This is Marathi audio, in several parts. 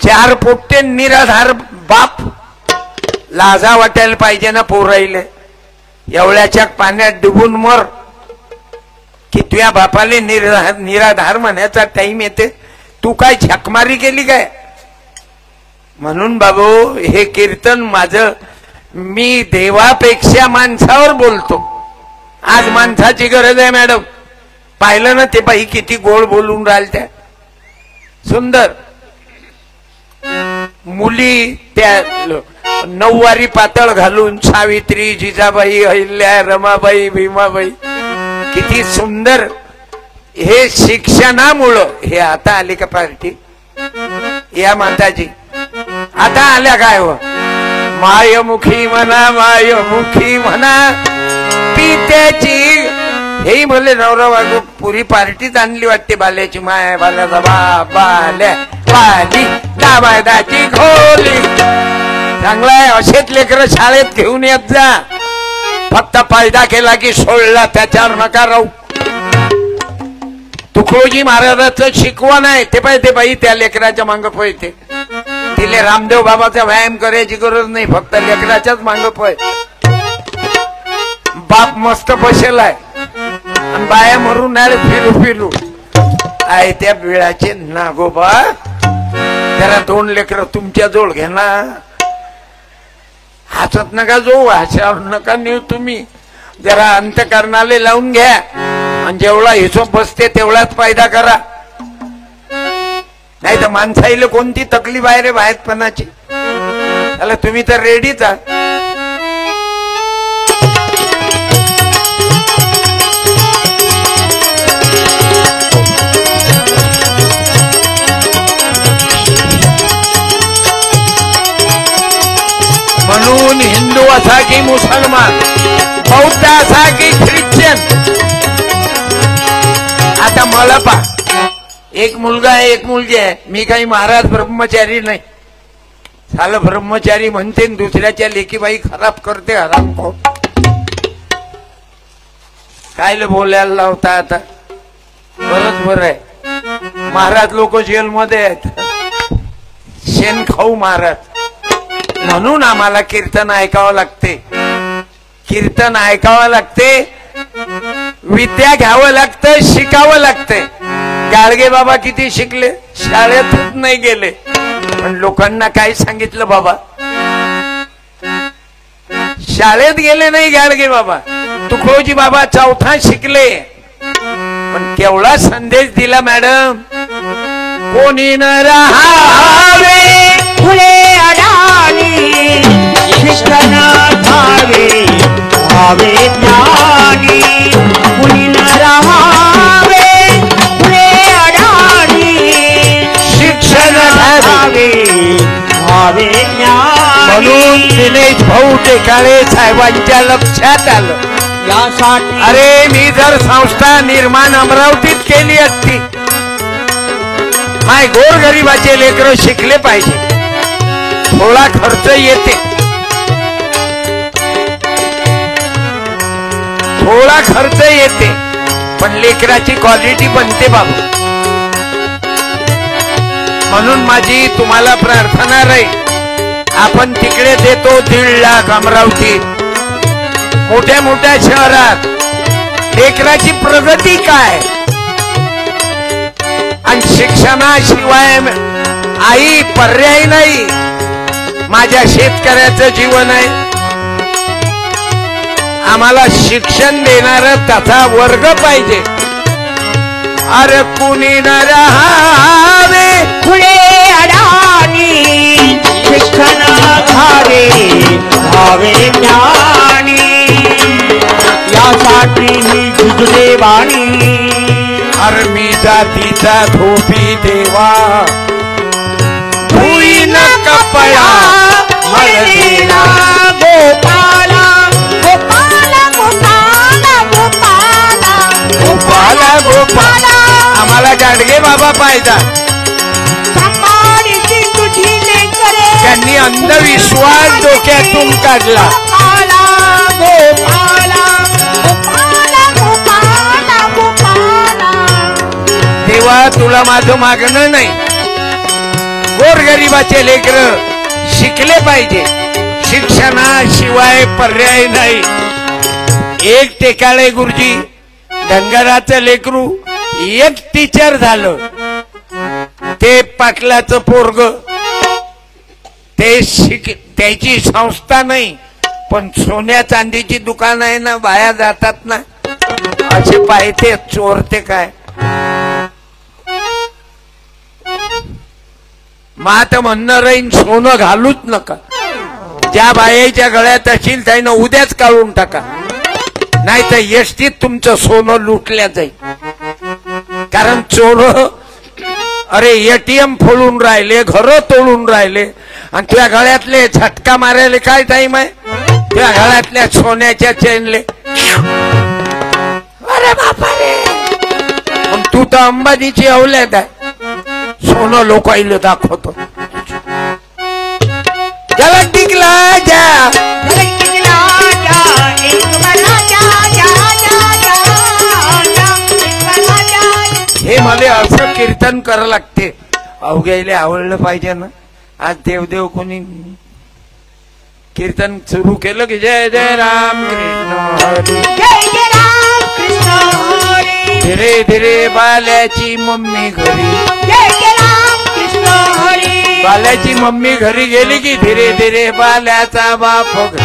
चार पोट्टे निराधार बाप लाजा वाटायला पाहिजे ना पोराईले. एवढ्याच्या पाण्यात डुबून मर की तुझ्या बापाले निराधार म्हणायचा टाइम येते. तू काय झकमारी केली काय? म्हणून बाबू हे कीर्तन माझं, मी देवापेक्षा माणसावर बोलतो. आज माणसाची गरज आहे मॅडम. पाहिलं ना ते बाई किती गोड बोलून राहिल्या. सुंदर मुली त्या नऊवारी पातळ घालून सावित्री, जिजाबाई, अहिल्या, रमाबाई, भीमाबाई किती सुंदर. हे शिक्षणामुळं. हे आता आली का पार्टी? या माताजी आता आल्या काय? हो मायमुखी म्हणा, मायमुखी म्हणा पित्याची. हे म्हणले नवरा बायको पुरी पार्टीच आणली वाटते. बाल्याची माय, बाल्याचा बाप, बाल्या बाली दाबादाची खोली. चांगला आहे. असेच लेकर शाळेत घेऊन येत जा. फक्त फायदा केला की सोडला त्याच्यावर नका राहू. तुकडोजी महाराजांचं शिकवण आहे ते पाहिजे. बाई त्या लेकराच्या मांग पळते. तिले रामदेव बाबाचा व्यायाम करायची गरज नाही. फक्त लेकराच्याच मांग पळ. बाप मस्त बसेलाय आणि बाया मरून आले फिरू फिरू. आहे त्या वेळाचे नागोबा जरा दोन लेकर तुमच्या जवळ घे ना. हसत नका जो, हसावर नका नेऊ तुम्ही. जरा अंतकरणाले लावून घ्या आणि जेवढा हिशोब बसते तेवढाच फायदा करा. नाही तर माणसाईला कोणती तकलीफ आहे रे बाहेरपणाची. त्याला तुम्ही तर रेडीच आहात. म्हणून हिंदू असा की मुसलमान, बौद्ध असा की ख्रिश्चन. आता मला पा एक मुलगा आहे, एक मुलगी आहे. मी काही महाराज ब्रह्मचारी नाही. साल ब्रह्मचारी म्हणते दुसऱ्याच्या लेकीबाई खराब करते. हरामखोर कायले बोलायला लावता. आता बरंच बरं आहे. महाराज लोक जेलमध्ये आहेत. शेण खाऊ महाराज. म्हणून आम्हाला कीर्तन ऐकावं लागते. कीर्तन ऐकावं लागते. विद्या घ्यावं लागतं, शिकावं लागते. गाडगे बाबा किती शिकले? शाळेतच नाही गेले. पण लोकांना काय सांगितलं बाबा? शाळेत गेले नाही गाडगे बाबा. तुकडोजी बाबा चौथा शिकले. पण केवढा संदेश दिला मॅडम. कोणी न राहावे फुले अडाणी, शिक्षण घ्यावे भावे ज्ञानी. कुणी न राहावे फुले अडाणी, शिक्षण घ्यावे भावे ज्ञानी. म्हणून दिनेश भाऊ टेकाळे साहेबांच्या लक्षात आलं यासाठी. अरे मी जर संस्था निर्माण अमरावतीत केली असती, माय गोरगरिबाचे लेकर शिकले पाहिजे. थोडा खर्च येते, थोडा खर्च येते, पण लेकराची क्वालिटी बनते बाबू. म्हणून माझी तुम्हाला प्रार्थना राहील. आपण तिकडे देतो 1.5 लाख अमरावती, मोठ्या मोठ्या शहरात. लेकराची प्रगती काय? आणि शिक्षणाशिवाय आई पर्याय नाही. माझ्या शेतकऱ्याचं जीवन आहे. आम्हाला शिक्षण देणार तसा वर्ग पाहिजे. अरे कुणी न राहावे फुले अडाणी, शिक्षण घ्यावे भावे ज्ञानी. यासाठी ही झुजले वाणी. अरे मी जातीचा धोपी देवा, भुई न कपडा मळलेला गोपाला. गोपाला गोपाला गोपाला गोपाला गोपाला. आम्हाला गाडगे बाबा पाहिजे. त्यांनी अंधविश्वास डोक्यातून काढला. देवा तुला माझं मागणं नाही. गोरगरिबाचे लेकर शिकले पाहिजे. शिक्षणाशिवाय पर्याय नाही. एक टेकाळे गुरुजी धनगराचं लेकरू एक टीचर झालं. ते पाटलाचं पोरग ते त्याची संस्था नाही पण सोन्या चांदीची दुकान आहे ना, बाया जातात ना असे पाहते चोरते काय. मात म्हणणं राहीन सोनं घालूच नका. ज्या बायाच्या गळ्यात असेल त्यानं उद्याच काढून टाका, नाही तर एसटीत तुमचं सोनं लुटल्या जाईल. कारण चोर अरे एटीएम फोडून राहिले, घर तोडून राहिले आणि तुझ्या गळ्यातले झटका मारायला काय टाइम आहे. तुझ्या गळ्यातल्या सोन्याच्या चेनले अरे बापा रे. तू तर अंबानीची औलाद आहे. सोनं लोकायला दाखवतो. जगत टिकला जा हे मला असं कीर्तन करावं लागते. अवघ्याला आवडलं पाहिजे ना. आज देवदेव कोणी कीर्तन सुरू केलं की जय जय राम कृष्ण हरी, जय जय राम कृष्ण हरी. धीरे धीरे बाल्याची मम्मी घरी, जय जय राम कृष्ण हरी. बाल्याची मम्मी घरी गेली की धीरे धीरे बाल्याचा बाप घरी.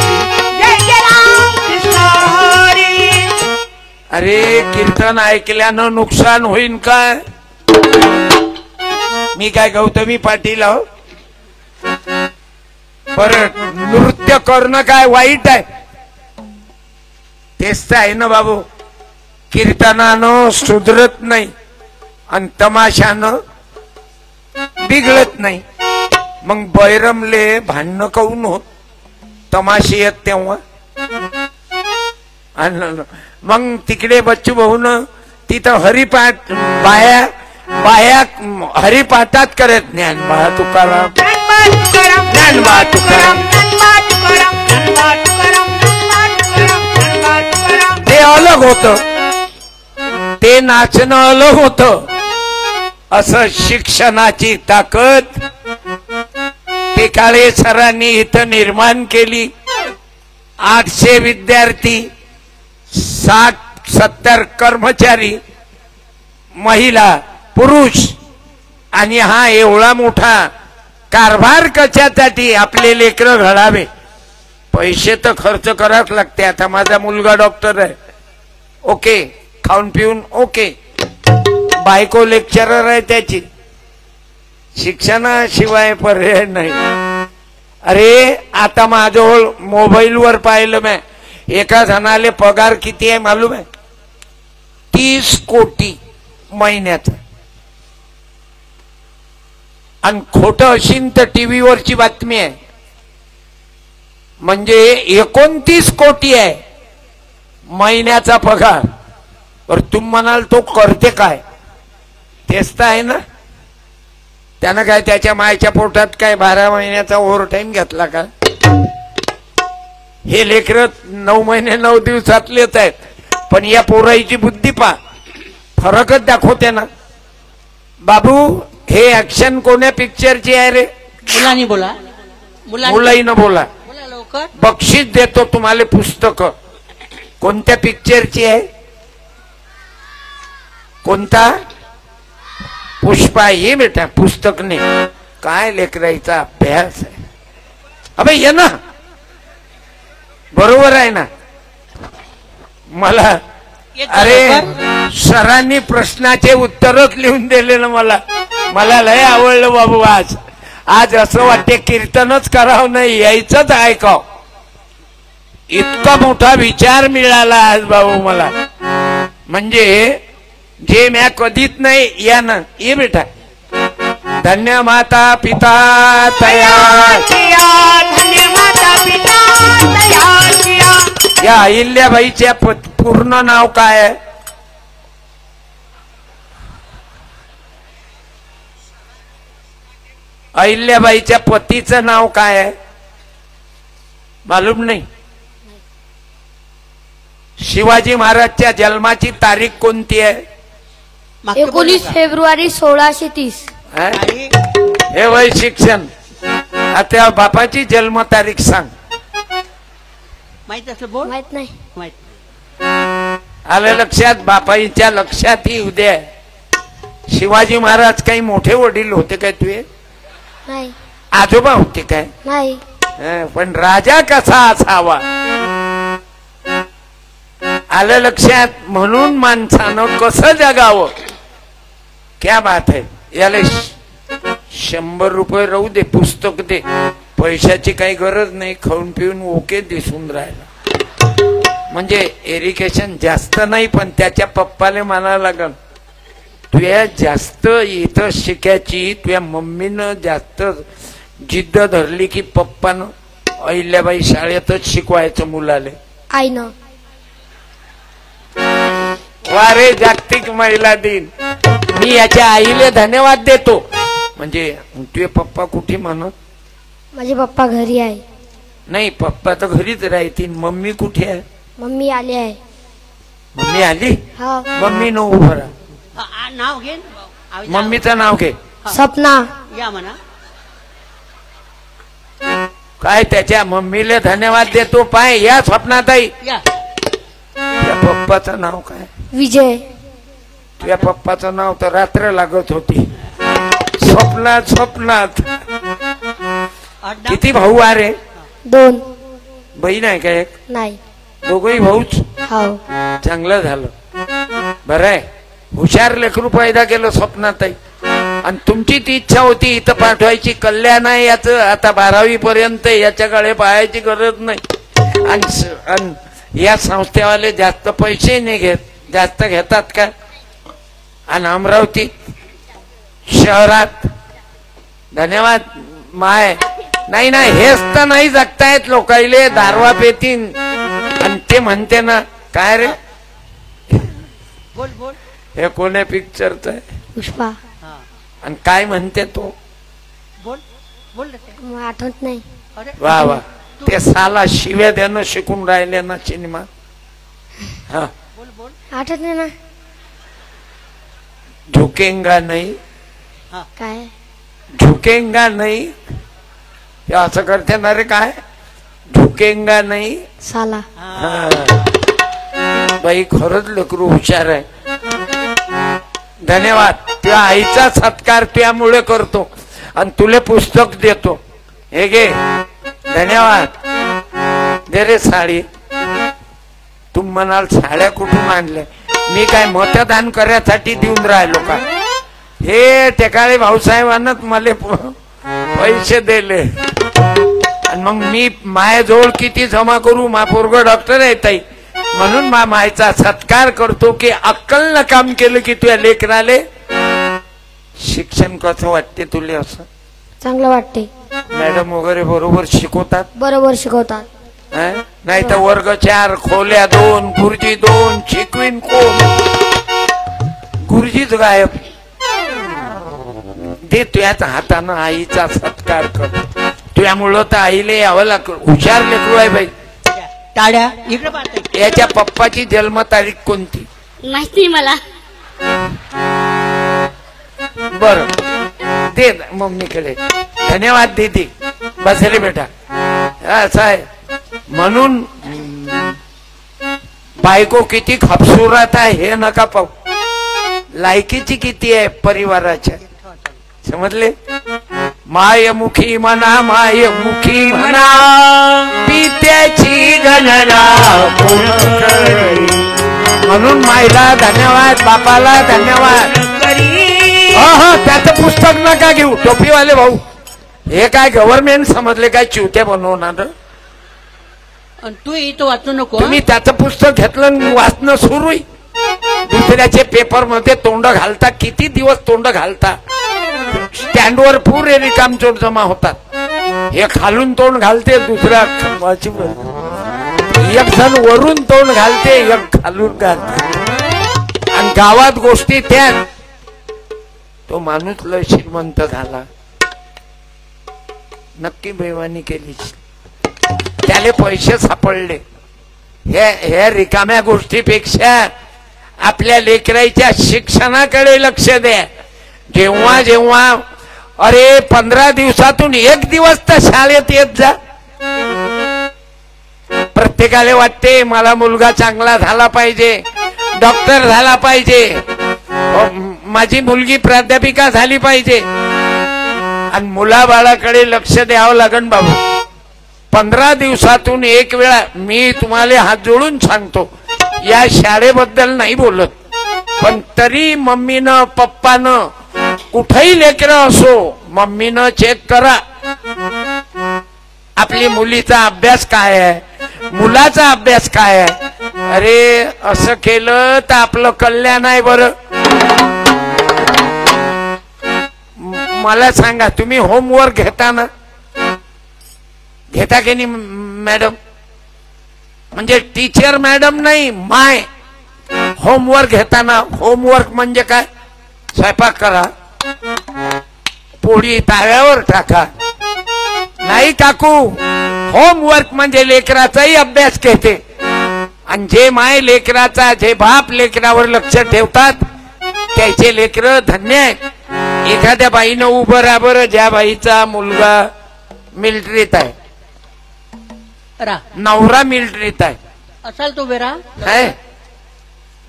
जय जय राम कृष्ण हरी. अरे कीर्तन ऐकल्यानं नुकसान होईन काय. मी काय गौतमी पाटील आहो. परत नृत्य करणं काय वाईट आहे. तेच तर आहे ना बाबू. कीर्तनानं सुधरत नाही आणि तमाशानं बिघडत नाही. मग बैरमले भांडणं काऊन होत तमाशे येत तेव्हा. मग तिकडे बच्चू भाऊन तिथं हरिपाठ बाया बाया हरिपाठात करत ज्ञानबा तुकाराम ज्ञानबा तुकाराम. ते अलग होत, ते नाचणं अलग होत. असं शिक्षणाची ताकद टेकाळे सरांनी इथं निर्माण केली. 800 विद्यार्थी, 60-70 कर्मचारी, महिला पुरुष आणि हा एवढा मोठा कारभार कशासाठी. आपले लेकरं घडावे. पैसे तर खर्च करावच लागते. आता माझा मुलगा डॉक्टर आहे, ओके, खाऊन पिऊन ओके. बायको लेक्चरर आहे त्याची. शिक्षणाशिवाय पर्याय नाही. अरे आता माझ्याजवळ मोबाईलवर पाहिलं मी, एका जणाले पगार किती आहे मालूम आहे? 30 कोटी महिन्याचा. आणि खोटं असेल तर टीव्हीवरची बातमी आहे, म्हणजे 29 कोटी आहे महिन्याचा पगार. तर तुम्ही म्हणाल तो करते काय? तेच तर आहे ना. त्यानं काय त्याच्या मायच्या पोटात काय 12 महिन्याचा ओव्हर टाइम घेतला का? हे लेकर 9 महिने 9 दिवसातलेच आहेत. पण या पोराईची बुद्धी पा फरकच दाखवते ना. बाबू हे ऍक्शन कोण्या पिक्चरची आहे रे? मुलांनी बोला, मुलाईनं बोला. लवकर. बक्षीस देतो तुम्हाला पुस्तक. कोणत्या पिक्चरची आहे? कोणता? पुष्पा. ये बेटा पुस्तक ने काय लेकरायचा अभ्यास आहे. अबे ये ना, बरोबर आहे ना. मला अरे सरांनी प्रश्नाचे उत्तरच लिहून दिले ना. मला लय आवडलं बाबू. आज असं वाटते कीर्तनच करावं नाही, यायचंच ऐकाव. इतका मोठा विचार मिळाला आज बाबू मला. म्हणजे जे म्या कधीच नाही. या ना, ये बेटा. धन्य माता पिता तयार, धन्य माता पिता तयार किया. या अहिल्याबाईच्या पूर्ण नाव काय आहे? अहिल्याबाईच्या पतीचं नाव काय आहे मालूम नाही? शिवाजी महाराजच्या जन्माची तारीख कोणती आहे? 19 फेब्रुवारी 1630. हा? हे वय शिक्षण. आता बापाची जन्मतारीख सांग. माहित असलं बोल. माहित नाही. माहित. आलं लक्षात? बापाईच्या लक्षात ही उद्या शिवाजी महाराज काही मोठे वडील होते काय तुझे? नाही. आजोबा होते काय? नाही. पण राजा कसा असावा आलं लक्षात? म्हणून माणसानं कसं जगावं. क्या बात आहे. याला 100 रुपये राहू दे, पुस्तक दे, पैशाची काही गरज नाही. खाऊन पिऊन ओके दिसून राहिला म्हणजे एरिकेशन जास्त नाही. पण त्याच्या पप्पाले म्हणायला लागल तुया जास्त इथं शिकायची. तुझ्या मम्मीनं जास्त जिद्द धरली की पप्पानं अहिल्याबाई शाळेतच शिकवायचं मुलाले. आईनं. वारे जागतिक महिला दिन. मी याच्या आईले धन्यवाद देतो. म्हणजे तुझे पप्पा कुठे म्हणत? माझे पप्पा घरी आहे. नाही, पप्पा तर घरीच राहतील. मम्मी कुठे आहे? मम्मी आली आहे. मम्मी आली? हा. मम्मी न उभं राहा. नाव घे. मम्मीचं नाव घे. सपना. या म्हणा. काय त्याच्या मम्मीला धन्यवाद देतो. पाय या स्वप्नाताई. या. तुझ्या पप्पाचं नाव काय? विजय. तुझ्या पप्पाचं नाव तर रात्र लागत होती. स्वप्नात स्वप्नात. आडनाव? किती भाऊ आहे? 2. बहीण आहे का एक? नाही. दोघही भाऊच. हो. चांगलं झालं. बरं आहे. हुशार लेकरू पैदा केलं स्वप्नाताई. आणि तुमची ती इच्छा होती इथं पाठवायची. कल्याण आहे याचं. आता 12वी पर्यंत याच्याकडे पाहायची गरज नाही. आणि या संस्थेवाले जास्त पैसे नाही घेत. जास्त घेतात का? आणि अमरावती शहरात धन्यवाद माय. नाही ना, हेच तर नाही जगतायत लोकाईले. दारवा पेतीन आणि ते म्हणते ना काय रे बोल बोल. हे कोण्या पिक्चरचं आहे? पुष्पा. हा. आणि काय म्हणते तो? बोल बोल रे. मला आठवत नाही. अरे वा वा. ते साला शिव्या देणं शिकून राहिले ना सिनेमा. हा. बोल बोल. आठवत नाही ना. झुकेंगा नाही. काय? झुकेंगा नाही. ते असं करते ना रे. काय झुकेंगा नाही? साला. हा. बाई खरंच लेकरू हुशार आहे. धन्यवाद. तुझ्या आईचा सत्कार त्यामुळे करतो आणि तुले पुस्तक देतो. हे घे. धन्यवाद. दे रे साडी. तू म्हणाल साड्या कुठून आणल्या? मी काय मतदान करण्यासाठी देऊन राहिलो का? हे टेकाळे भाऊसाहेबांनाच मला पैसे दिले. आणि मग मी मायाजवळ किती जमा करू? मा पोरग डॉक्टर आहे ताई. म्हणून मायचा सत्कार करतो की अक्कल काम केलं की तुझ्या लेकराले. शिक्षण कसं वाटते तुले? असं चांगलं वाटते. मॅडम वगैरे बरोबर शिकवतात? बरोबर शिकवतात. नाही तर वर्ग 4, खोल्या 2, गुरुजी 2, शिकवीन कोण? गुरुजीच गायब. दे तुझ्याच हातानं आईचा सत्कार कर. तुझ्यामुळं तर आईले यावं लागलं. हुशार लेकरू आहे बाई. टाळ्या इकडे पाहते. याच्या पप्पाची जन्मतारीख कोणती? माहिती मला. बर दे मम्मीकडे. धन्यवाद दीदी. बस रे बेटा. असं आहे. म्हणून बायको किती खबसूरत आहे हे नका पाहू. लायकीची किती आहे परिवाराच्या. समजले? मायमुखी म्हणा, मायमुखी म्हणा, पित्याची गणना कोण करी. म्हणून मायला धन्यवाद, बापाला धन्यवाद. त्याचं पुस्तक नका घेऊ टोपीवाले भाऊ. हे काय गव्हर्नमेंट समजले काय चिवते बनवणार? तू इथं वाचू नको. तुम्ही त्याचं पुस्तक घेतलं वाचणं सुरू आहे. दुसऱ्याचे पेपर मध्ये तोंड घालता. किती दिवस तोंड घालता? स्टँडवर पुरे रिकामचोट जमा होतात. हे खालून तोंड घालते, दुसऱ्या एक जण वरून तोंड घालते, एक खालून घालते. आणि गावात गोष्टी त्या. तो माणूस लय श्रीमंत झाला. नक्की बेईमानी केली. त्याले पैसे सापडले. हे रिकाम्या गोष्टीपेक्षा आपल्या लेकराच्या शिक्षणाकडे लक्ष द्या. जेव्हा जेव्हा अरे 15 दिवसातून एक दिवस तर शाळेत येत जा. प्रत्येकाला वाटते मला मुलगा चांगला झाला पाहिजे, डॉक्टर झाला पाहिजे, माझी मुलगी प्राध्यापिका झाली पाहिजे. आणि मुलाबाळाकडे लक्ष द्यावं लागन बाबू. 15 दिवसातून एक वेळा. मी तुम्हाला हात जोडून सांगतो, या शाळेबद्दल नाही बोलत, पण तरी मम्मीनं पप्पानं कुठेही लेकरं असो, मम्मीनं चेक करा आपली मुलीचा अभ्यास काय आहे, मुलाचा अभ्यास काय आहे. अरे असं केलं तर आपलं कल्याण आहे. बरं मला सांगा, तुम्ही होमवर्क घेता ना, घेता की नाही मॅडम? म्हणजे टीचर मॅडम नाही, माय. होमवर्क घेताना, होमवर्क म्हणजे काय? स्वयंपाक करा, पोळी ताव्यावर टाका. नाही काकू, होमवर्क म्हणजे लेकराचाही अभ्यास घेते. आणि जे माय लेकराचा, जे बाप लेकरावर लक्ष ठेवतात त्याचे लेकर धन्य आहेत. एखाद्या बाईनं उभं राहा बरं, ज्या बाईचा मुलगा मिलिटरीत आहे, नवरा मिलिटरीत आहे, असाल तो बेरा आहे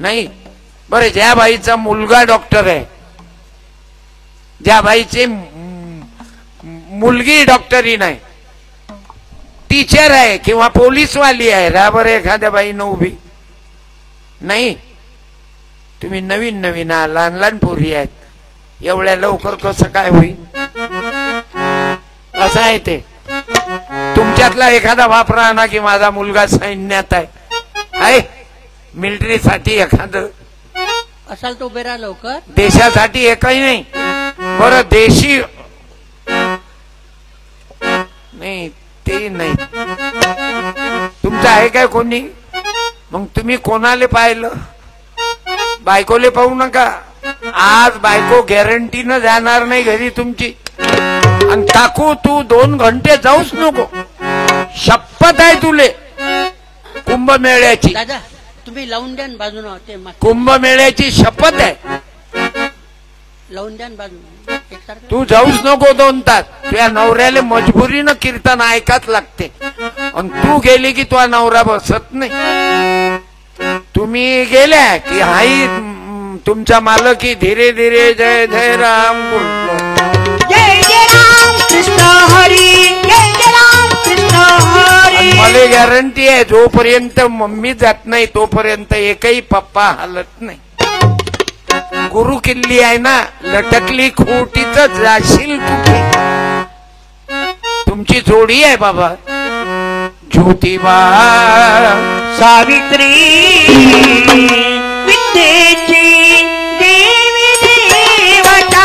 नाही बरं, ज्या बाईचा मुलगा डॉक्टर आहे, ज्या बाईची मुलगी डॉक्टरी नाही, टीचर आहे किंवा पोलीसवाली आहे, रा बरं एखाद्या बाईनं उभी नाही. तुम्ही नवीन नवीन लहान लहान पोरी आहेत, एवढ्या लवकर कसं काय होईल? असं आहे ते. तुमच्यातला एखादा बाप राहणार की माझा मुलगा सैन्यात आहे, मिलिटरीसाठी एखादं असाल तो बेरा लवकर. देशासाठी एकही नाही. बरं देशी नाही, ते नाही. तुमचं आहे काय कोणी? मग तुम्ही कोणाले पाहिलं? बायकोले पाहू नका. आज बायको गॅरंटीनं जाणार नाही घरी तुमची. आणि काकू तू 2 घंटे जाऊच नको, शपथ आहे तुले कुंभमेळ्याची. दादा तुम्ही लावून द्या बाजून, ते कुंभमेळ्याची शपथ आहे. लावून द्या बाजून. तू जाऊच नको 2 तास. तुझ्या नवऱ्याला मजबुरीनं कीर्तन ऐकाच लागते. आणि तू गेली की तुझा नवरा बसत नाही. तुम्ही गेल्या की हाई तुमचा मालकी धीरे धीरे जय जय राम बोलतो. जय जय राम कृष्ण हरी, जय जय राम कृष्ण हरी. मला गॅरंटी आहे, जोपर्यंत मम्मी जात नाही तोपर्यंत एकही पप्पा हलत नाही. गुरु किल्ली आहे ना, लटकली खोटीच जाशील कुठे. तुमची जोडी आहे बाबा. ज्योतिबा सावित्री विद्येची देवी देवता,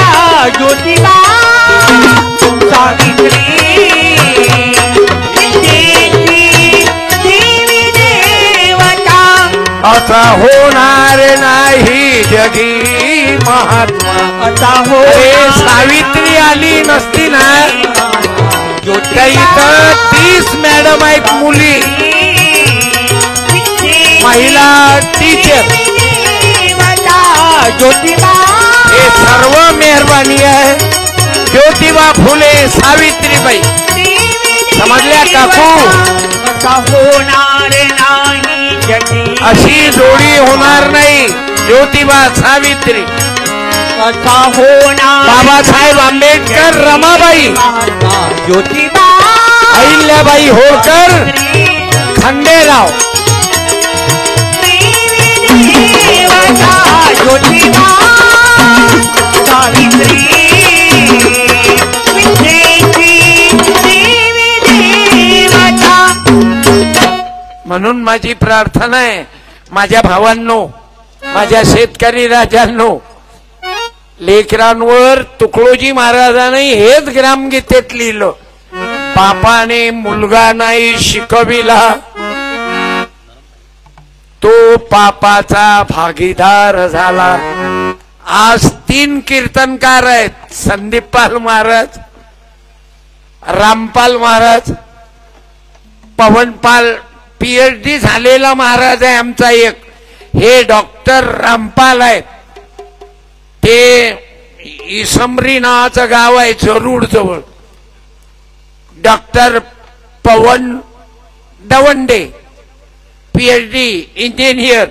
ज्योतिबा सावित्री विद्येची देवी देवता. असा होणार नाही जगी महात्मा. असा हो सावित्री आली नसती ना, इथं 30 मॅडम आहेत मुली, महिला टीचर. ज्योतिबा हे सर्व मेहरबानी आहे ज्योतिबा फुले सावित्रीबाई. समजल्या काकू? होणार नाही जगी, अशी जोडी होणार नाही. ज्योतिबा सावित्री, असा होणार बाबासाहेब आंबेडकर रमाबाई, ज्योतिबा अहिल्याबाई होळकर, खंडेराव. ज्योतिबा सावित्री म्हणून माझी प्रार्थना आहे माझ्या भावांनो, माझ्या शेतकरी राजांनो, लेकरांवर तुकडोजी महाराजांनी हेच ग्रामगीतेत लिहिलं. बापाने मुलगा नाही शिकविला, तो पापाचा भागीदार झाला. आज 3 कीर्तनकार आहेत, संदीपपाल महाराज, रामपाल महाराज, पवनपाल. PhD झालेला महाराज आहे आमचा एक, हे डॉक्टर रामपाल आहेत. ते इसमरी नावाचं गाव आहे जरूड जवळ. डॉक्टर पवन दवंडे PhD इंजिनियर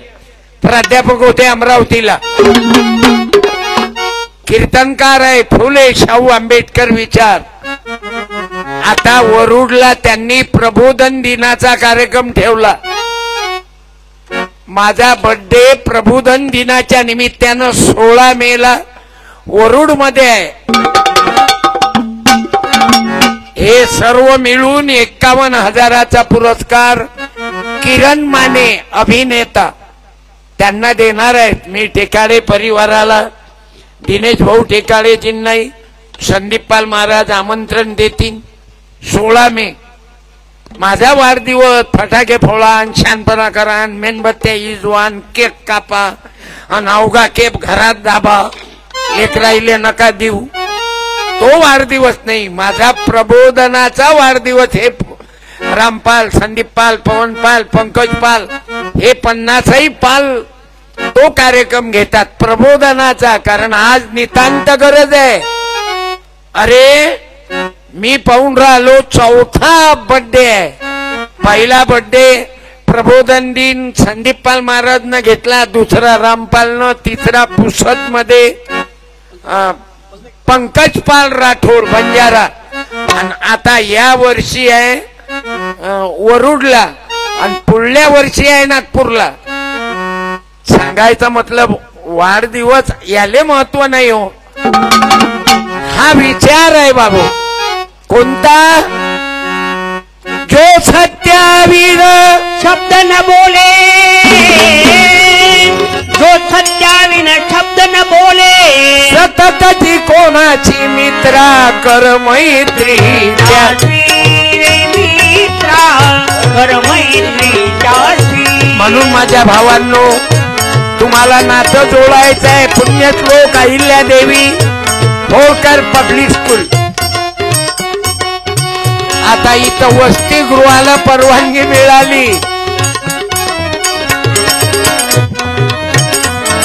प्राध्यापक होते अमरावतीला. कीर्तनकार आहे. फुले शाहू आंबेडकर विचार. आता वरुडला त्यांनी प्रबोधन दिनाचा कार्यक्रम ठेवला. माझा बर्थडे प्रबोधन दिनाच्या निमित्तानं 16 मेला वरुड मध्ये आहे. हे सर्व मिळून 51,000चा पुरस्कार किरण माने अभिनेता त्यांना देणार आहेत. मी टेकाडे परिवाराला, दिनेश भाऊ टेकाडेजींनाही संदीप पाल महाराज आमंत्रण देतील. 16 मे माझा वाढदिवस. फटाके फोडा, शानपणा करा, मेणबत्त्या इजवान, केक कापा आणि अवघा केक घरात दाबा. लेकराईले नका देऊ. तो वाढदिवस नाही, माझा प्रबोधनाचा वाढदिवस. हे रामपाल, संदीप पाल, पवन पाल, पंकज पाल हे 50ही पाल तो कार्यक्रम घेतात प्रबोधनाचा. कारण आज नितांत गरज आहे. अरे मी पाहून राहिलो 4था बर्थडे आहे. पहिला बर्थडे प्रबोधन दिन संदीप पाल महाराजनं घेतला, दुसरा रामपालनं, तिसरा पुसद मध्ये पंकज पाल राठोड बंजारा. आणि आता या वर्षी आहे वरुडला आणि पुढल्या वर्षी आहे नागपूरला. सांगायचा मतलब वाढदिवस याले महत्व नाही हो, हा विचार आहे बाबू. कोणता? जो सत्यावीर शब्द न बोले, जो सत्यावीन शब्द न बोले, सतत जी कोणाची मित्रा कर मैत्री त्याची. मित्रा कर मैत्री त्याची. म्हणून माझ्या भावांनो, तुम्हाला नातं जोडायचं आहे. पुण्यश्लोक अहिल्या देवी होळकर पब्लिक स्कूल. आता इथं वसतिगृहाला परवानगी मिळाली.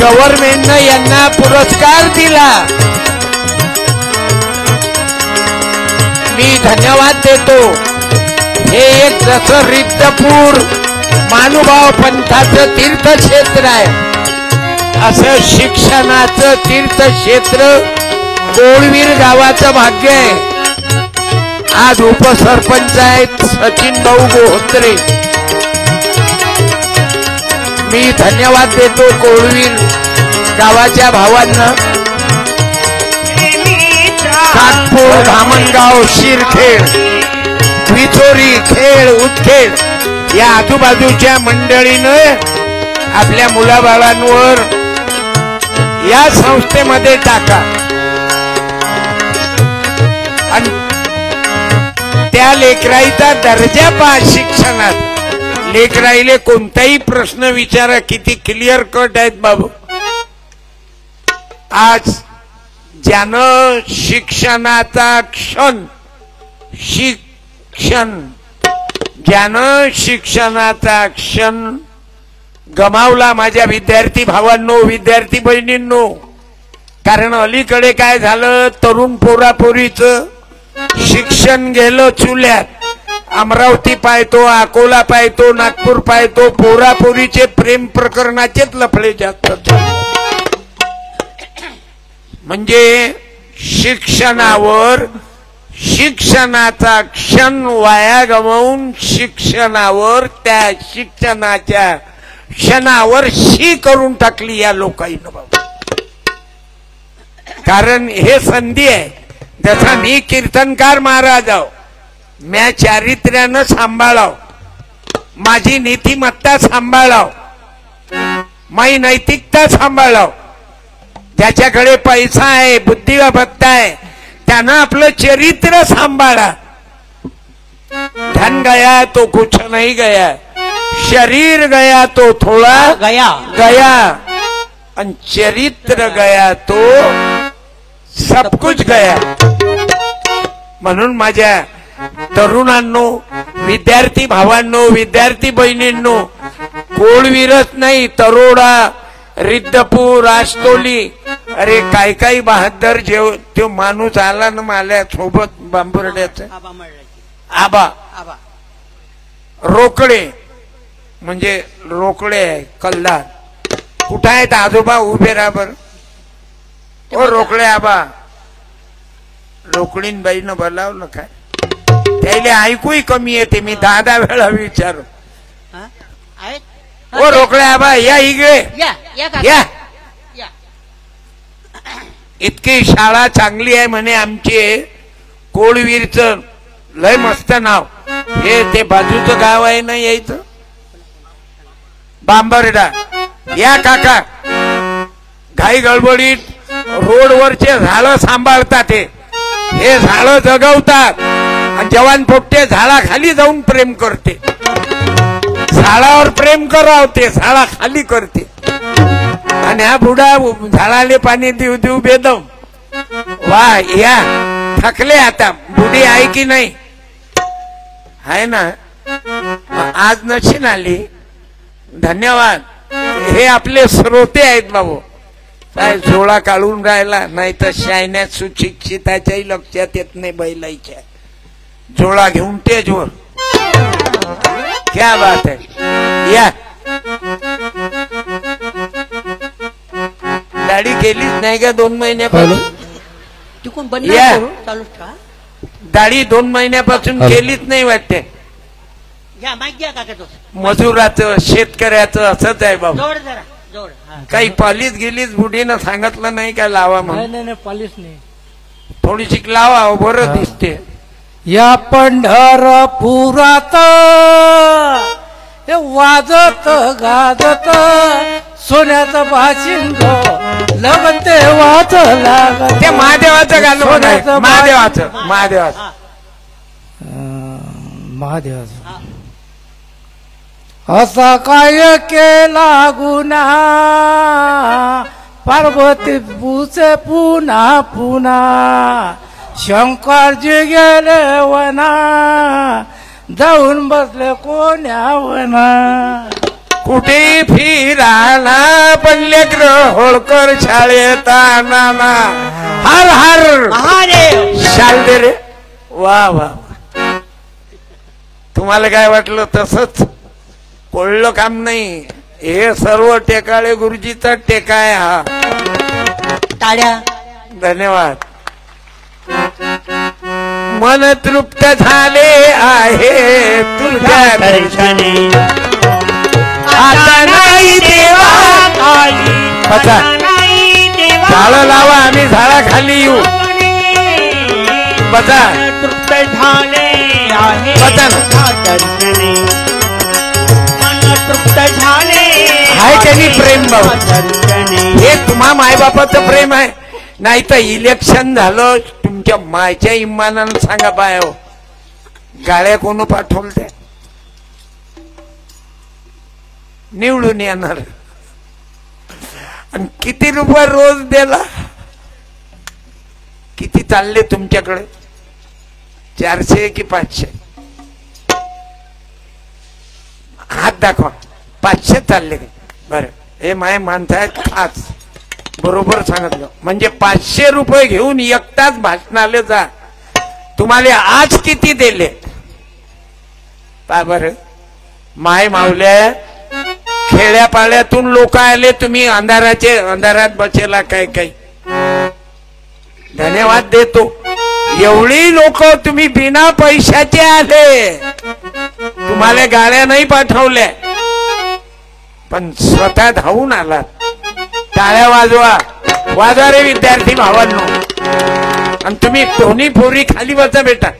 गव्हर्नमेंटनं यांना पुरस्कार दिला. मी धन्यवाद देतो. हे एक जसं रिद्धपूर मानुभाव पंथाचं तीर्थक्षेत्र आहे, असं शिक्षणाचं तीर्थक्षेत्र कोळवीर गावाचं भाग्य आहे. आज उपसरपंच आहेत सचिन भाऊ गोहोत्रे. मी धन्यवाद देतो कोळवीर गावाच्या भावांना. नागपूर, धामणगाव, शिरखेड, विचोरी, खेड, उदखेड या आजूबाजूच्या मंडळीनं आपल्या मुलाबाळांवर या संस्थेमध्ये टाका. आणि त्या लेकराईचा दर्जा पहा. शिक्षणात लेकराईले कोणताही प्रश्न विचारा, किती क्लिअर कट आहेत बाबू. आज ज्यानं शिक्षणाचा ज्यानं शिक्षणाचा क्षण गमावला माझ्या विद्यार्थी भावांनो, विद्यार्थी बहिणींनो. कारण अलीकडे काय झालं, तरुण पोरापोरीचं शिक्षण गेलं चुल्यात. अमरावती पाहतो, अकोला पाहतो, नागपूर पाहतो, पोरापोरीचे प्रेम प्रकरणाचेच लफडे जास्त. म्हणजे शिक्षणावर, शिक्षणाचा क्षण वाया गमावून शिक्षणावर, त्या शिक्षणाच्या क्षणावर शी करून टाकली या लोकांनी बाबा. कारण हे संधी आहे. जसा मी कीर्तनकार महाराज आहो, म्या चारित्र्यानं सांभाळाव, माझी नीतिमत्ता सांभाळाव, माझी नैतिकता सांभाळाव. ज्याच्याकडे पैसा आहे, बुद्धिमत्ता आहे, त्यानं आपलं चरित्र सांभाळा. धन गया तो कुछ नहीं गया, शरीर गया तो थोड़ा गया, आणि चरित्र गया तो सब कुछ गया. म्हणून माझ्या तरुणांनो, विद्यार्थी भावांनो, विद्यार्थी बहिणींनो, कोळवीरच नाही, तरोडा, रिद्धपूर, आस्तोली अरे काय काय बहादर जेव तो माणूस आला ना मला सोबत बांबुर्ड्याच आबा रोकडे म्हणजे रोकडे कल्लार कुठं आहेत आजोबा उभे राहा बर ओ रोकडे आबा रोकडीन बाईनं बोलावलं काय त्याला ऐकूही कमी येते मी 10 वेळा विचारू ओ रोकडे आबा या इकडे या इतकी शाळा चांगली आहे म्हणे आमची कोळवीरचं लय मस्त नाव हे ते बाजूचं गाव आहे ना यायचं बांबर्डा या काका घाई गडबडीत रोडवरचे झाडं सांभाळतात हे झाडं जगवतात आणि जवान पोपटे झाडाखाली जाऊन प्रेम करते झाडावर प्रेम करावते झाडा खाली करते आणि हा बुडा झाडाले पाणी देऊ देऊ बेदम वा या थकले आता बुडी आहे की नाही आहे ना आज नशीन आली धन्यवाद हे आपले श्रोते आहेत बाबू काय झोळा काढून राहिला नाही तर शायन्यात सुशिक्षिताच्याही लक्षात येत नाही बैलाईच्या झोळा घेऊन तेजवर क्या बात आहे या दाढी केलीच नाही का 2 महिन्यापासून या दाढी 2 महिन्यापासून केलीच नाही वाटते मजुराचं शेतकऱ्याचं असंच आहे बाबा काही पॉलिस गेलीच बुढीनं सांगितलं नाही का लावा म्हणून पॉलिस नाही थोडीशी लावा बरं दिसते या पंढरपुरात वाजत गाजत सोन्याचं बाशिंग लगते वाच लागत ते महादेवाचं गाणं महादेवाचं असा काय केला गुन्हा पार्वती पूचे पुन्हा पुन्हा शंकरजी गेले वना जाऊन बसले कोण्या वना कुठे फिराला पडले होळकर शाळेत नाना हर हर शाल दे रे वा वा तुम्हाला काय वाटलं तसंच कोळलं काम नाही हे सर्व टेकाळे गुरुजीचा टेका आहे हा टाळ्या धन्यवाद मन तृप्त झाले आहे तुझ्या दर्शनी आता नाही देवा बचा झाडं लावा आम्ही झाडाखाली येऊ बचा तृप्त झाले आहे बचा दर्शनी मन तृप्त झाले हाय त्यांनी प्रेम भाऊ हे तुम्हा मायबापाचं प्रेम आहे नाही तर इलेक्शन झालं तुमच्या मायच्या इमानानं सांगा बाय हो गाड्या कोण पाठवल त्या निवडून येणार आणि किती रुपये रोज दिला किती चालले तुमच्याकडे 400 की 500 हात दाखवा 500 चालले बर हे माय माणसात खास बरोबर सांगितलं म्हणजे 500 रुपये घेऊन एकटाच भाषणाले जा तुम्हाला आज किती दिले पा बर माय मावल्या खेड्यापाड्यातून लोक आले तुम्ही अंधारात बसेला काय काही धन्यवाद देतो एवढी लोक तुम्ही बिना पैशाचे आले तुम्हाला गाड्या नाही पाठवल्या पण स्वतः धावून आलात टाळ्या वाजवा रे विद्यार्थी भावांनो आणि तुम्ही दोन्ही पोरी खाली बसा बेटा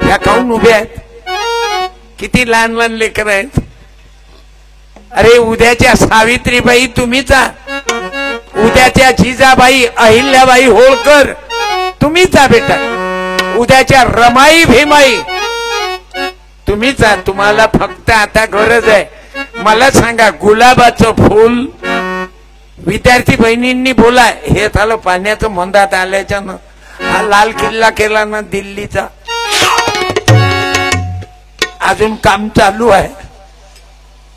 या काऊन उभे आहेत किती लहान लहान लेकर आहेत अरे उद्याच्या सावित्रीबाई तुम्हीच उद्याच्या जिजाबाई अहिल्याबाई होळकर तुम्हीच बेटा उद्याच्या रमाई भीमाई तुम्हीच तुम्हाला फक्त आता गरज आहे मला सांगा गुलाबाचं फूल विद्यार्थी बहिणींनी बोला हे झालं पाण्याचं मंदात आल्याच्या न हा लाल किल्ला केला ना दिल्लीचा अजून काम चालू आहे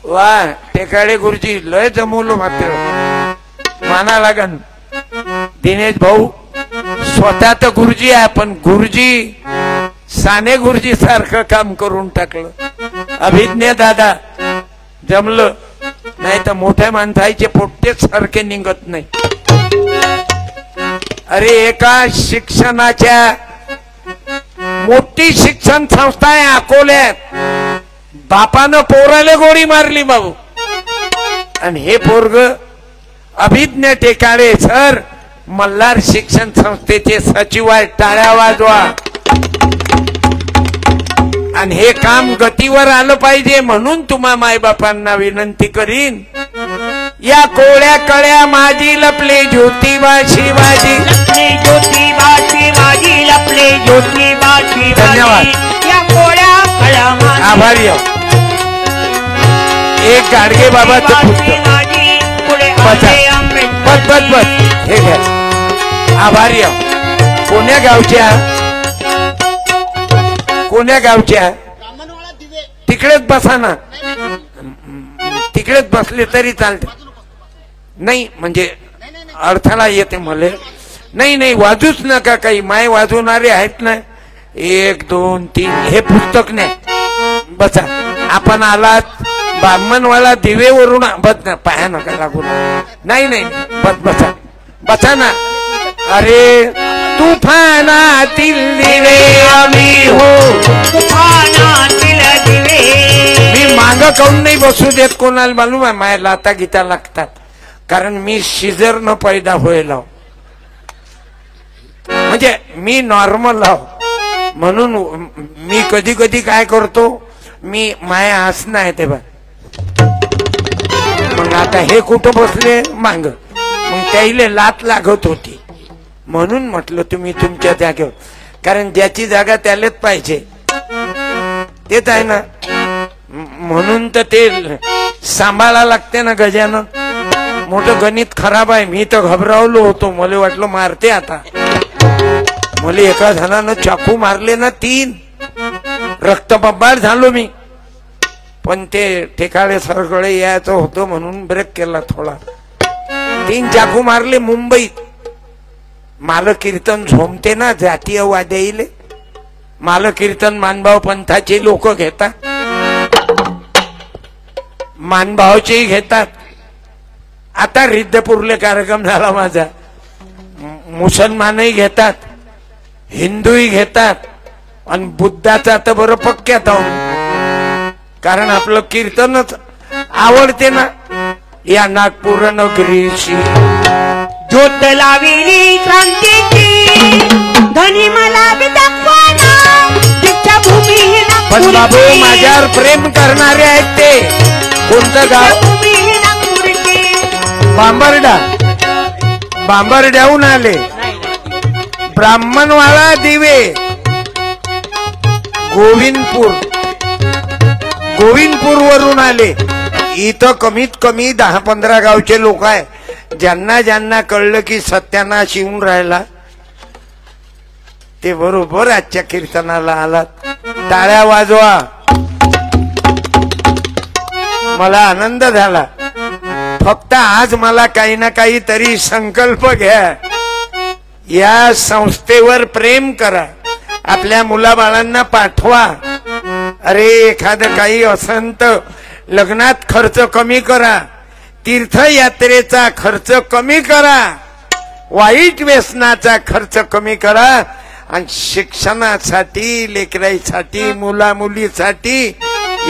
वा टेकाळे गुरुजी लय जमवलं मात्र माना लागन दिनेश भाऊ स्वतः तर गुरुजी आहे, पण गुरुजी साने गुरुजी सारखं काम करून टाकलं. अभिज्ञ दादा जमलं, नाही तर मोठ्या माणसाचे पोट्टेच सारखे निघत नाही. अरे एका शिक्षणाच्या मोठी शिक्षण संस्था आहे अकोल्यात, बापानं पोराला गोळी मारली भाऊ. आणि हे पोरग अभिज्ञ टेकाळे सर मल्हार शिक्षण संस्थेचे सचिव आहे. टाळ्या वाजवा. आणि हे काम गतीवर आलं पाहिजे म्हणून तुम्हा मायबापांना विनंती करीन, या कोळ्या कळ्या माझी लपले ज्योतिबा शिवाजी, लपले ज्योतिबा शिवाजी, लपले ज्योतिबा शिवाजी. धन्यवाद. या कोळ्या कळ्या माझी आभारी आहो. एक गाडगे बाबाचं पुस्तक शिवाजी, पुढे बसा. आले आंबेडकर. बस बस बस हे घ्या. आभारी आहो. कोण्या गावच्या, कोण्या गावच्या? तिकडेच बसा ना, तिकडेच बसले तरी चालते. नाही म्हणजे अर्थाला येते मले. नाही नाही वाजूच नका काही, माय वाजवणारे आहेत ना. 1 2 3 हे पुस्तक नाही. बसा. आपण आलात ब्राह्मणवाला दिवेवरून बस ना, पाया नका लागू. नाही नाही बस बसा. बसा ना. अरे तुफानातील दिवे आम्ही हो, तुफानातील दिवे. मी माग काऊन नाही बसू देत कोणाला मालूम आहे? माझ्या लाता गीता लागतात, कारण मी शिजर न पैदा होईल म्हणजे मी नॉर्मल आहो. म्हणून मी कधी कधी काय करतो, मी माया हसणं आहे ते बा. मग आता हे कुठं बसले मांग, मग त्याईले लात लागत होती म्हणून म्हटलं तुम्ही तुमच्या जागेवर, कारण ज्याची जागा त्यालाच पाहिजे तेच आहे ना. म्हणून तर ते सांभाळा लागते ना. गजानन मोठं गणित खराब आहे. मी तर घबरावलो होतो, मला वाटलं मारते आता. मला एका जणानं चाकू मारले ना 3, रक्तबंबाळ झालो मी. पण ते ठेकाळे सरकडे यायचं होतं म्हणून ब्रेक केला थोडा. 3 चाकू मारले मुंबईत. माल कीर्तन झोमते ना जातीय वाद्याईले. माल कीर्तन मानभाव पंथाचे लोक घेतात, मानभावचेही घेतात. आता रिद्धपूरले कार्यक्रम झाला माझा, मुसलमानही घेतात, हिंदूही घेतात, आणि बुद्धाचा तर बरं पक्क्यात आहो, कारण आपलं कीर्तनच आवडते ना. या नागपूर नगरीशी ज्योत लाविली क्रांतीची, धनी मला बी दाखवाना दीक्षाभूमी ही पण नागपूरची. बाबू माझ्यावर प्रेम करणारे आहेत ते. कोणतं गाव? दीक्षाभूमी ही नागपूरची. बांबर्डा. बांबर्ड्याहून आले. ब्राह्मणवाडा दिवे, गोविंदपूर, गोविंदपूर वरून आले. इथं कमीत कमी 10-15 गावचे लोक आहे. ज्यांना ज्यांना कळलं की सत्यानाश येऊन राहिला ते बरोबर आजच्या कीर्तनाला आलात. टाळ्या वाजवा. मला आनंद झाला. फक्त आज मला काही ना काही तरी संकल्प घ्या. या संस्थेवर प्रेम करा. आपल्या मुलाबाळांना पाठवा. अरे एखादं काही असंत लग्नात खर्च कमी करा, तीर्थयात्रेचा खर्च कमी करा, वाईट व्यसनाचा खर्च कमी करा, आणि शिक्षणासाठी, लेकराईसाठी, मुला मुलीसाठी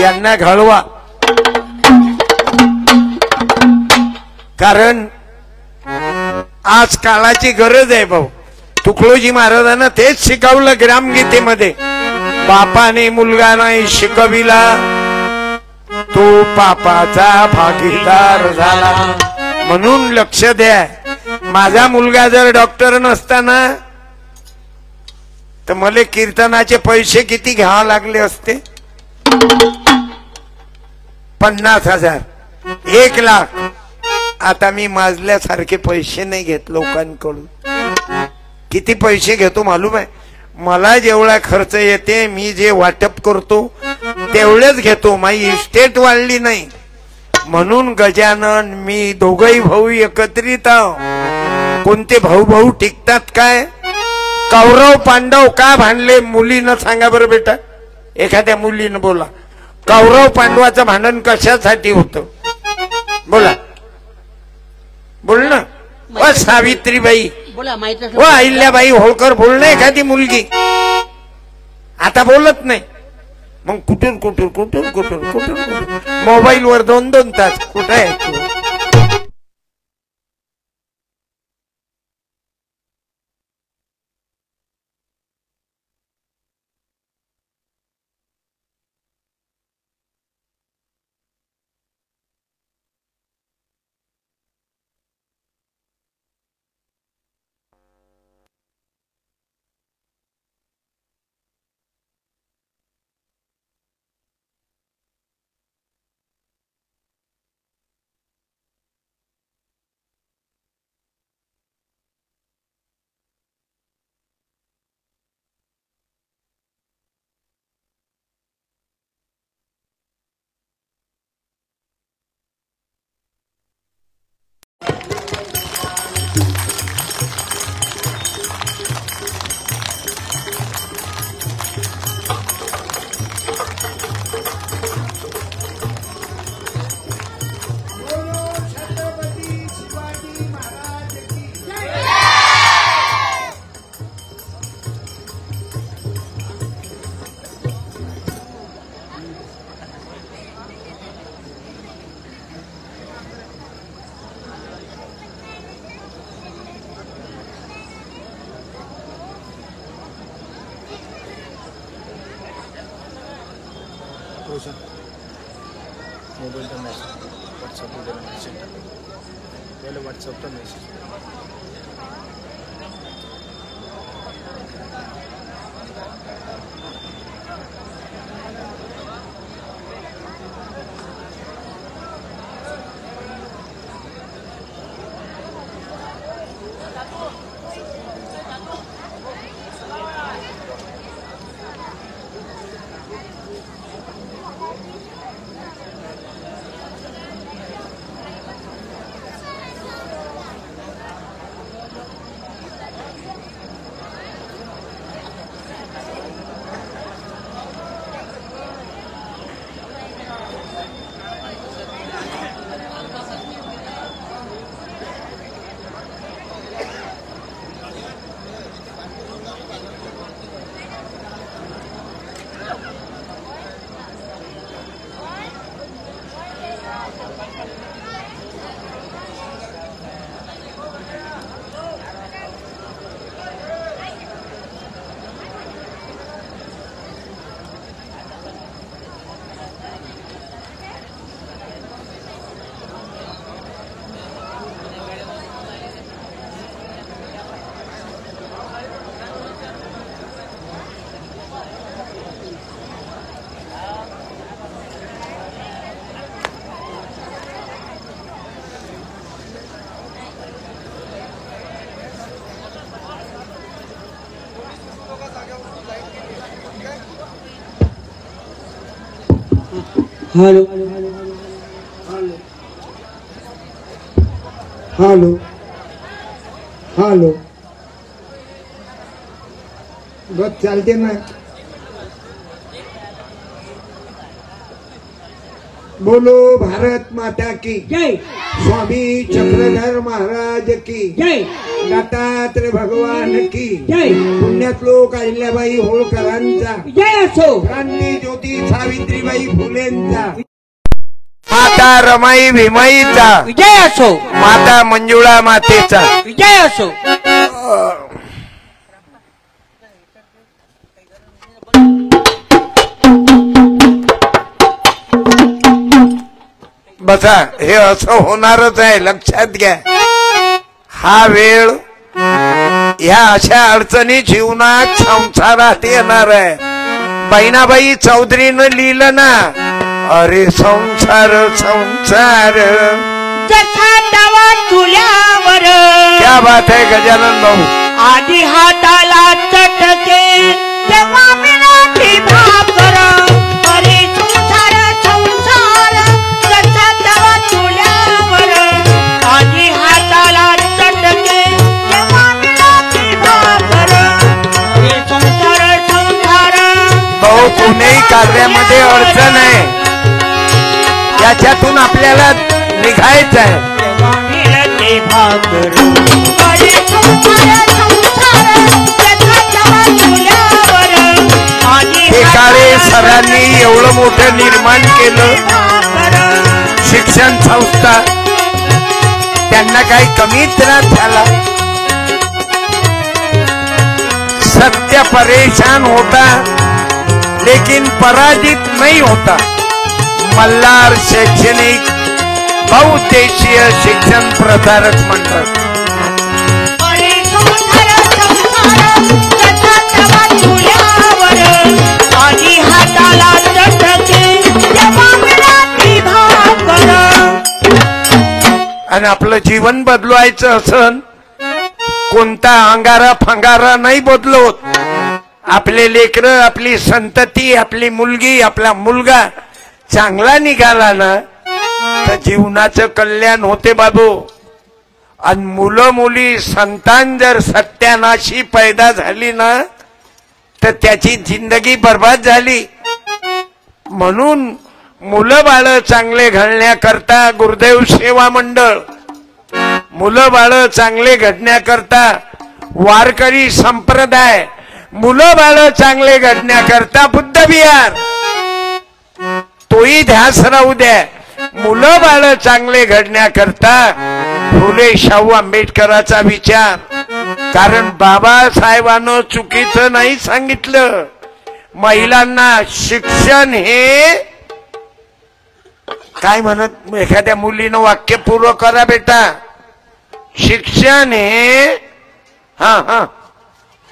यांना घडवा. कारण आज काळाची गरज आहे भाऊ. तुकडोजी महाराजांना तेच शिकवलं ग्रामगीतेमध्ये. बापाने मुलगा नाही शिकविला, तो पापाचा भागीदार झाला. म्हणून लक्ष द्या. माझा मुलगा जर डॉक्टर नसताना तर मला कीर्तनाचे पैसे किती घ्यावे लागले असते? 50,000, 1,00,000. आता मी माजल्यासारखे पैसे नाही घेत लोकांकडून. किती पैसे घेतो मालूम आहे? मला जेवढा खर्च येते, मी जे वाटप करतो तेवढेच घेतो. माझी इस्टेट वाढली नाही. म्हणून गजानन मी दोघही भाऊ एकत्रित आहो. कोणते भाऊ भाऊ टिकतात काय? कौरव पांडव का भांडले मुलीनं सांगा बरं बेटा, एखाद्या मुलीनं बोला. कौरव पांडवाचं भांडण कशासाठी होतं बोला, बोल ना. व सावित्रीबाई बोला माहित व अहिल्याबाई होळकर बोल ना. एखादी मुलगी आता बोलत नाही, मग कुठून कुठून कुठून कुठून कुठून मोबाईल वर 2-2 तास कुठे आहे तू? मोबाइल का मैसेज व्हाट्सएप पे मैसेज डालो, पहले व्हाट्सएप का मैसेज. हेलो हेलो हेलो बस चालते ना. बोलो भारत माता की जय. स्वामी चक्रधर महाराज की जय. दत्तात्रय भगवान की जय. पुण्यश्लोक अहिल्याबाई होळकरांचा जय असो. क्रांती ज्योती सावित्रीबाई फुलेंचा. माता रमाई भीमाईचा विजय असो. माता मंजुळा मातेचा विजय असो. बसा, हे असं होणारच आहे, लक्षात घ्या. हा वेळ ह्या अशा अडचणी जीवनात संसारात येणार आहे. बहिणाबाई चौधरीनं लिहिलं ना, अरे संसार संसार जसा तवा तुल्यावर. क्या बात है गजानन भाऊ. आधी हाताला चटके तेव्हा मिळाली भाकर. अरे संसार संसार जसा तवा तुल्यावर. आधी हाताला चटके भाऊ कोणीही कार्यामध्ये अडचण आहे, याच्यातून आपल्याला निघायचं आहे. एकाळे सरांनी एवढं मोठं निर्माण केलं शिक्षण संस्था, त्यांना काही कमी त्रास झाला. सत्य परेशान होता लेकिन पराजित नहीं होता. मल्हार शैक्षणिक बहुउद्देशीय शिक्षण प्रसारक मंडळ. आणि आपलं जीवन बदलवायचं असन, कोणता अंगारा फंगारा नाही बदलवत. आपले लेकरं, आपली संतती, आपली मुलगी, आपला मुलगा चांगला निघाला ना तर जीवनाचं कल्याण होते बाबू. आणि मुलं मुली संतान जर सत्यानाशी पैदा झाली ना तर त्याची जिंदगी बर्बाद झाली. म्हणून मुलं बाळ चांगले घडण्याकरता गुरुदेव सेवा मंडळ, मुलं बाळ चांगले घडण्याकरता वारकरी संप्रदाय, मुलं बाळ चांगले घडण्याकरता बुद्ध विहार, तोही ध्यास राहू द्या. मुलं बाळ चांगले घडण्याकरता फुले शाहू आंबेडकरांचा विचार. कारण बाबासाहेबांनं चुकीचं नाही सांगितलं. महिलांना शिक्षण हे काय म्हणत, एखाद्या मुलीनं वाक्य पूर्ण करा बेटा. शिक्षण हे हा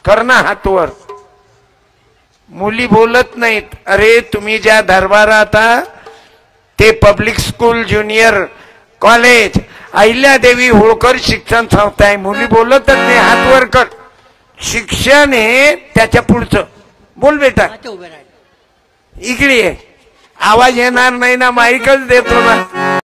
करणं हातवर. मुली बोलत नाहीत. अरे तुम्ही ज्या दरबारात ते public school, junior college, Ahilyadevi Holkar शिक्षण संस्था आहे. मुली बोलतच नाही, हातवर कर. शिक्षण हे त्याच्या पुढचं. बोल बेटा, इकडे आवाज येणार नाही ना, माईकच देतो ना.